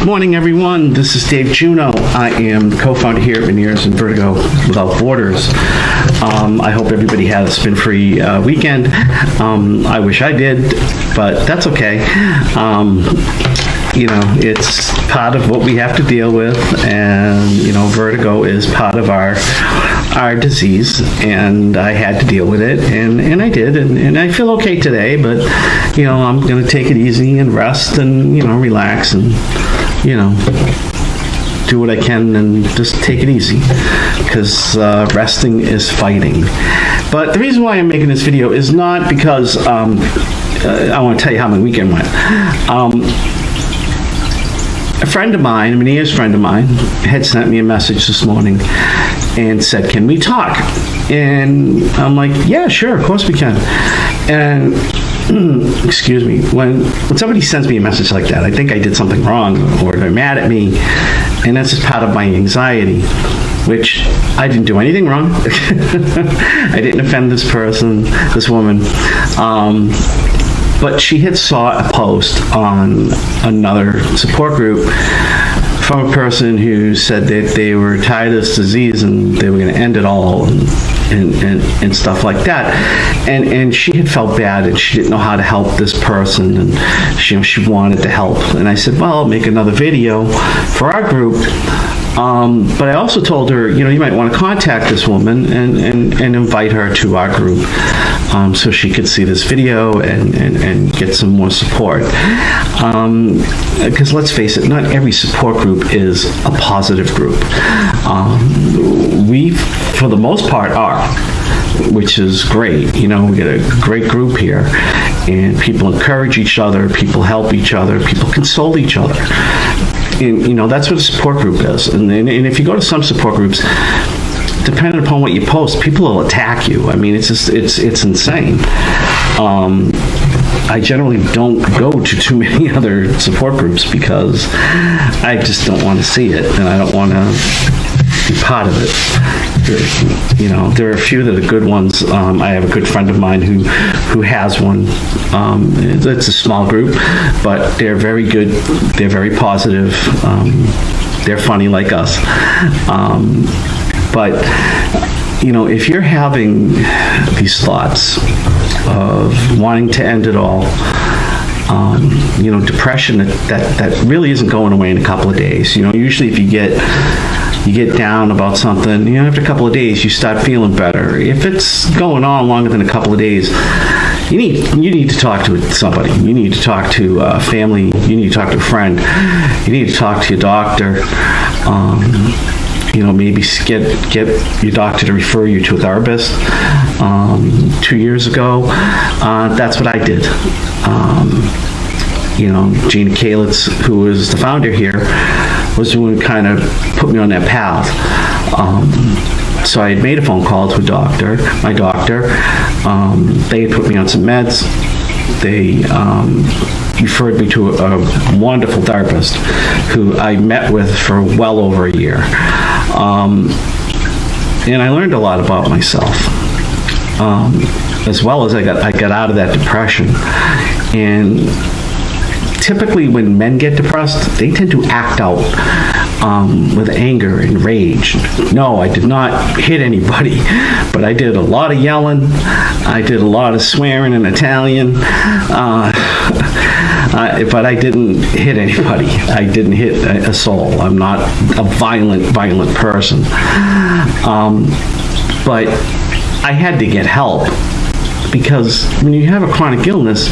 Morning, everyone. This is Dave Juno. I am the co-founder here at Meniere and Vertigo Without Borders. I hope everybody had a spin-free weekend. I wish I did, but that's okay. It's part of what we have to deal with, and vertigo is part of our disease, and I had to deal with it, and I did, and I feel okay today, but I'm going to take it easy and rest and relax and do what I can and just take it easy, because resting is fighting. But the reason why I'm making this video is not because I want to tell you how my weekend went. A friend of mine, a Meniere's friend of mine, had sent me a message this morning and said, "Can we talk?" And I'm like, "Yeah, sure, of course we can." And excuse me, when somebody sends me a message like that, I think I did something wrong or they're mad at me, and that's just part of my anxiety, which I didn't do anything wrong. I didn't offend this person, this woman. But she had saw a post on another support group from a person who said that they were tired of this disease and they were going to end it all and stuff like that. And she had felt bad and she didn't know how to help this person, and she wanted to help. And I said, well, I'll make another video for our group. But I also told her, you might want to contact this woman and invite her to our group so she could see this video and get some more support. Because let's face it, not every support group is a positive group. We, for the most part, are, which is great. We get a great group here, and people encourage each other, people help each other, people console each other. And that's what a support group is. And if you go to some support groups, depending upon what you post, people will attack you. I mean, it's insane. I generally don't go to too many other support groups because I just don't want to see it, and I don't want to be part of it. There are a few that are good ones. I have a good friend of mine who has one. It's a small group, but they're very good. They're very positive. They're funny like us. But if you're having these thoughts of wanting to end it all, depression that really isn't going away in a couple of days. Usually if you get down about something, after a couple of days you start feeling better. If it's going on longer than a couple of days, you need to talk to somebody. You need to talk to family. You need to talk to a friend. You need to talk to your doctor. Maybe get your doctor to refer you to a therapist. 2 years ago, that's what I did. Gina Kalitz, who is the founder here, was the one who kind of put me on that path. So I had made a phone call to my doctor. They had put me on some meds. They referred me to a wonderful therapist who I met with for well over a year. And I learned a lot about myself, as well as I got out of that depression. And typically when men get depressed, they tend to act out with anger and rage. No, I did not hit anybody, but I did a lot of yelling. I did a lot of swearing in Italian. But I didn't hit anybody. I didn't hit a soul. I'm not a violent person. But I had to get help, because when you have a chronic illness,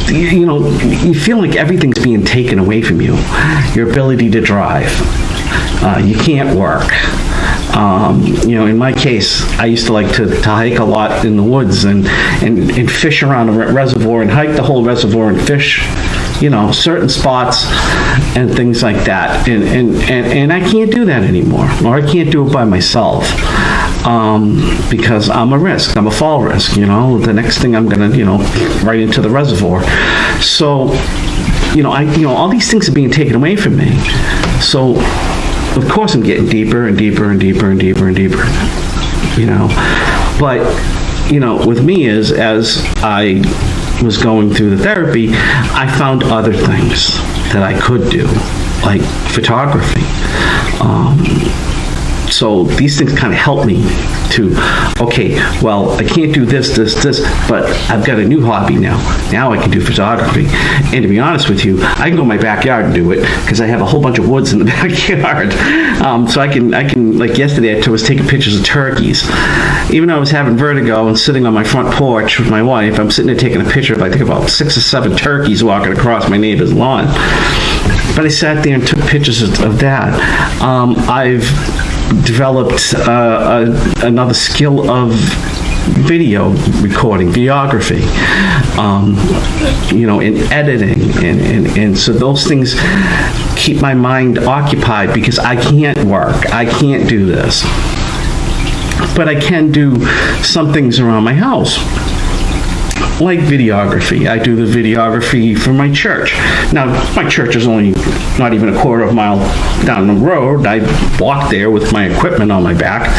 you feel like everything's being taken away from you. Your ability to drive. You can't work. In my case, I used to like to hike a lot in the woods and fish around a reservoir and hike the whole reservoir and fish, certain spots and things like that. And I can't do that anymore, or I can't do it by myself. Because I'm a risk. I'm a fall risk. The next thing I'm gonna, right into the reservoir. So, all these things are being taken away from me. So, of course, I'm getting deeper and deeper and deeper and deeper and deeper. But, with me as I was going through the therapy, I found other things that I could do. like photography. So these things kind of help me to, okay, well, I can't do this, but I've got a new hobby now. Now I can do photography. And to be honest with you, I can go in my backyard and do it because I have a whole bunch of woods in the backyard. So I can, like yesterday, I was taking pictures of turkeys. Even though I was having vertigo and sitting on my front porch with my wife, I'm sitting there taking a picture of, I think, about 6 or 7 turkeys walking across my neighbor's lawn. But I sat there and took pictures of that. I've developed another skill of video recording, videography, in editing, and so those things keep my mind occupied because I can't work, I can't do this, but I can do some things around my house. Like videography. I do the videography for my church. Now, my church is only not even a quarter of a mile down the road. I walk there with my equipment on my back.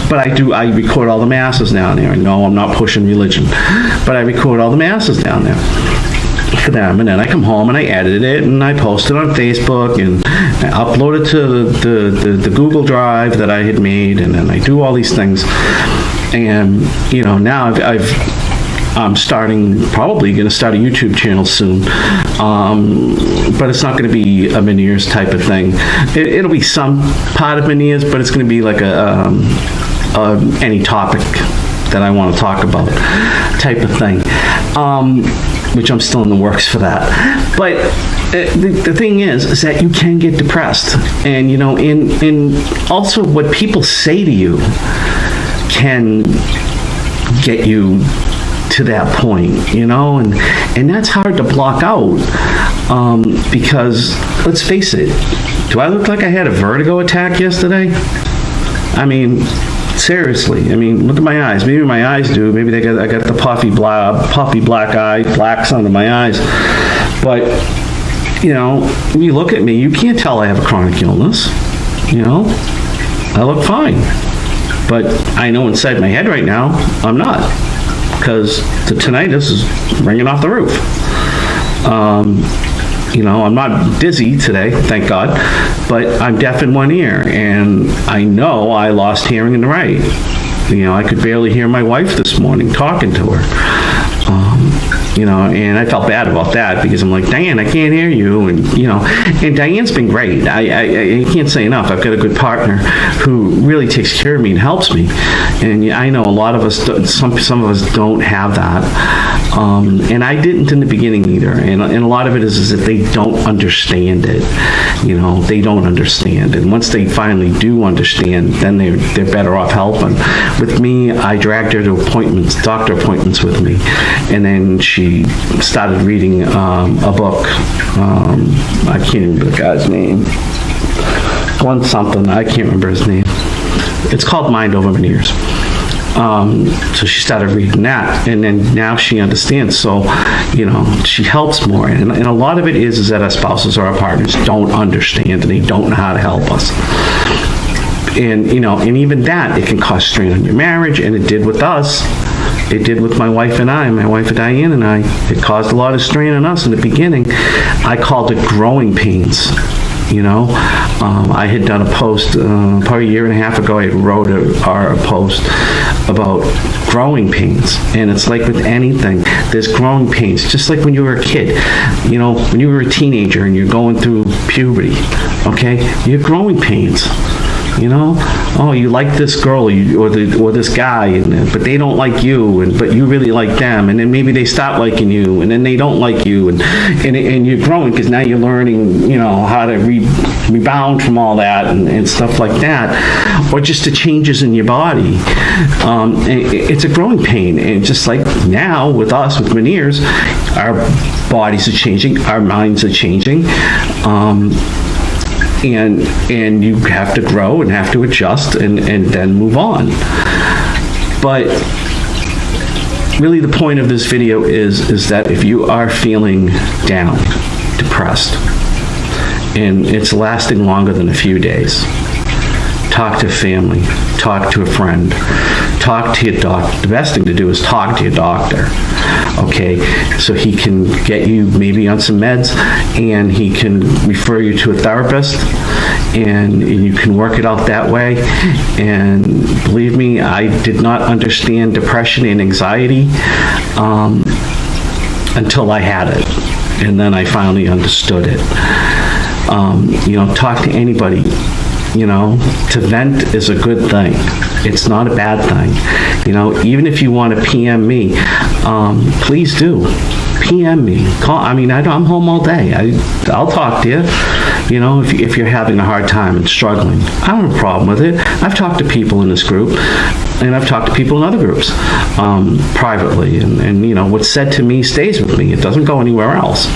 But I record all the masses down there. No, I'm not pushing religion. But I record all the masses down there for them. And then I come home and I edit it and I post it on Facebook and I upload it to the Google Drive that I had made, and then I do all these things. And now I'm probably going to start a YouTube channel soon, but it's not going to be a Meniere's type of thing. It'll be some part of Meniere's, but it's going to be like any topic that I want to talk about type of thing, which I'm still in the works for that. But the thing is that you can get depressed, and and also what people say to you can get you to that point, and that's hard to block out, because let's face it, do I look like I had a vertigo attack yesterday? I mean, seriously, look at my eyes. Maybe my eyes do. Maybe I got the puffy black eye, blacks under my eyes. But, when you look at me, you can't tell I have a chronic illness. I look fine. But I know inside my head right now, I'm not. Because the tinnitus is ringing off the roof. I'm not dizzy today, thank God, but I'm deaf in one ear, and I know I lost hearing in the right. I could barely hear my wife this morning talking to her. And I felt bad about that because I'm like, Diane, I can't hear you, and Diane's been great. I can't say enough. I've got a good partner who really takes care of me and helps me, and I know a lot of us, some of us don't have that, and I didn't in the beginning either, and a lot of it is that they don't understand it. They don't understand, and once they finally do understand, then they're better off helping. With me, I dragged her to doctor appointments with me, and then she started reading a book. I can't remember the guy's name. I can't remember his name. It's called Mind Over Meniere's. So she started reading that, and then now she understands. So, she helps more. And a lot of it is that our spouses or our partners don't understand, and they don't know how to help us. And, and even that, it can cause strain on your marriage, and it did with us. It did with my wife Diane and I. It caused a lot of strain on us in the beginning. I called it growing pains. I had done a post probably a year and a half ago. I wrote a post about growing pains, and it's like with anything, there's growing pains. Just like when you were a kid, when you were a teenager and you're going through puberty, okay, you have growing pains. Oh, you like this girl or this guy, but they don't like you, but you really like them, and then maybe they stop liking you, and then they don't like you, and you're growing because now you're learning, how to rebound from all that and stuff like that, or just the changes in your body. It's a growing pain, and just like now with us, with Meniere's, our bodies are changing, our minds are changing. And you have to grow and have to adjust and then move on. But really the point of this video is that if you are feeling down, depressed, and it's lasting longer than a few days, talk to family, talk to a friend, talk to your doctor. The best thing to do is talk to your doctor, okay? So he can get you maybe on some meds, and he can refer you to a therapist, and you can work it out that way. And believe me, I did not understand depression and anxiety until I had it, and then I finally understood it. Talk to anybody. To vent is a good thing. It's not a bad thing. Even if you want to PM me, please do. PM me. Call. I'm home all day. I'll talk to you. If you're having a hard time and struggling, I don't have a problem with it. I've talked to people in this group, and I've talked to people in other groups privately, and what's said to me stays with me. It doesn't go anywhere else.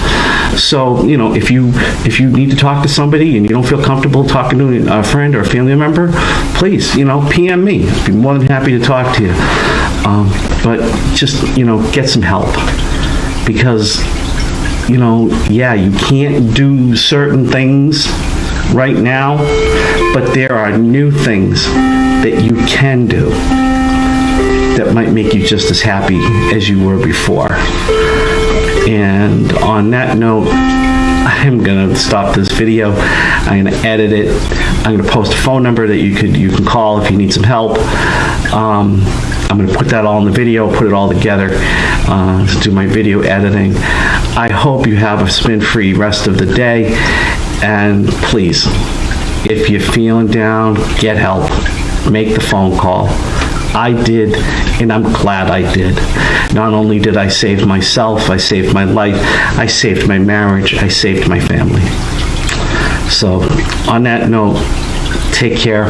So, if you need to talk to somebody and you don't feel comfortable talking to a friend or a family member, please, PM me. I'd be more than happy to talk to you. But just, get some help, because you can't do certain things right now, but there are new things that you can do that might make you just as happy as you were before. And on that note, I'm gonna stop this video. I'm gonna edit it. I'm gonna post a phone number that you can call if you need some help. I'm gonna put that all in the video, put it all together to do my video editing. I hope you have a spin-free rest of the day, and please, if you're feeling down, get help. Make the phone call. I did, and I'm glad I did. Not only did I save myself, I saved my life, I saved my marriage, I saved my family. So, on that note, take care,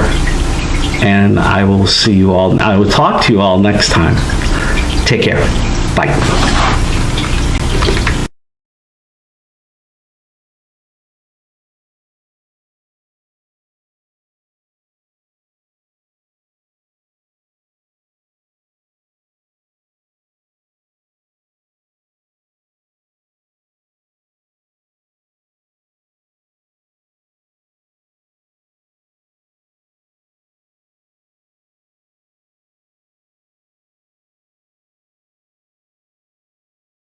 and I will see you all, I will talk to you all next time. Take care. Bye.